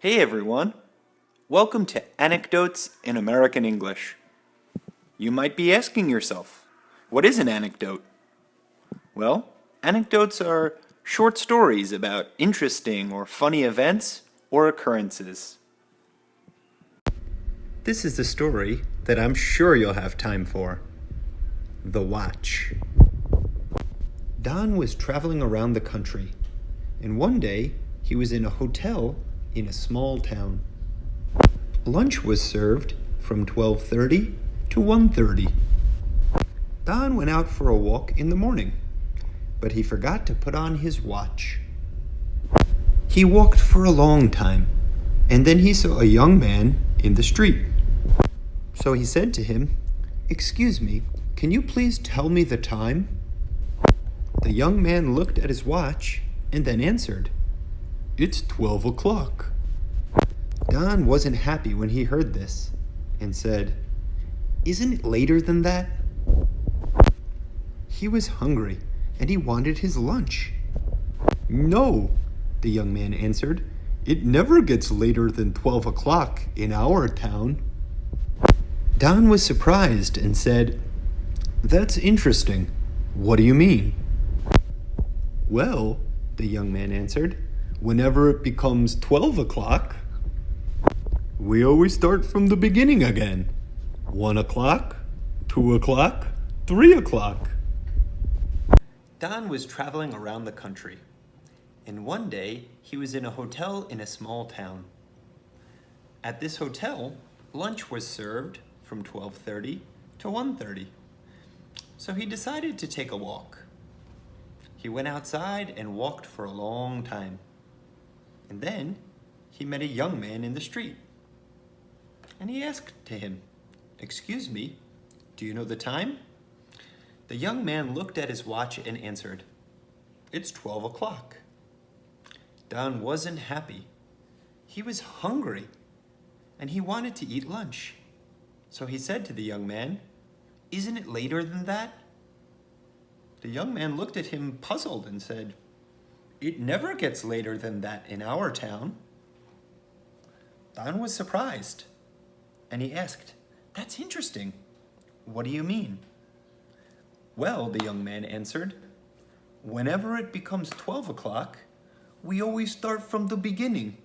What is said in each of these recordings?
Hey everyone! Welcome to Anecdotes in American English. You might be asking yourself, what is an anecdote? Well, anecdotes are short stories about interesting or funny events or occurrences. This is the story that I'm sure you'll have time for. The Watch. Don was traveling around the country, and one day he was in a hotel in a small town. Lunch was served from 12:30 to 1:30. Don went out for a walk in the morning, but he forgot to put on his watch. He walked for a long time, and then he saw a young man in the street. So he said to him, "Excuse me, can you please tell me the time?" The young man looked at his watch and then answered, "It's 12 o'clock. Don wasn't happy when he heard this and said, "Isn't it later than that?" He was hungry and he wanted his lunch. "No," the young man answered, "it never gets later than 12 o'clock in our town." Don was surprised and said, "That's interesting. What do you mean?" "Well," the young man answered, "whenever it becomes 12 o'clock, we always start from the beginning again. 1 o'clock, 2 o'clock, 3 o'clock. Don was traveling around the country, and one day he was in a hotel in a small town. At this hotel, lunch was served from 12:30 to 1:30, so he decided to take a walk. He went outside and walked for a long time, and then he met a young man in the street. And he asked to him, "Excuse me, do you know the time?" The young man looked at his watch and answered, "It's 12 o'clock. Don wasn't happy. He was hungry, and he wanted to eat lunch. So he said to the young man, "Isn't it later than that?" The young man looked at him puzzled and said, "It never gets later than that in our town." Don was surprised, and he asked, "That's interesting. What do you mean?" "Well," the young man answered, "whenever it becomes 12 o'clock, we always start from the beginning.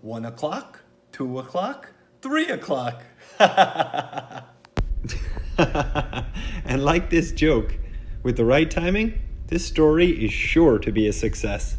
1 o'clock, 2 o'clock, 3 o'clock. And like this joke, with the right timing, this story is sure to be a success.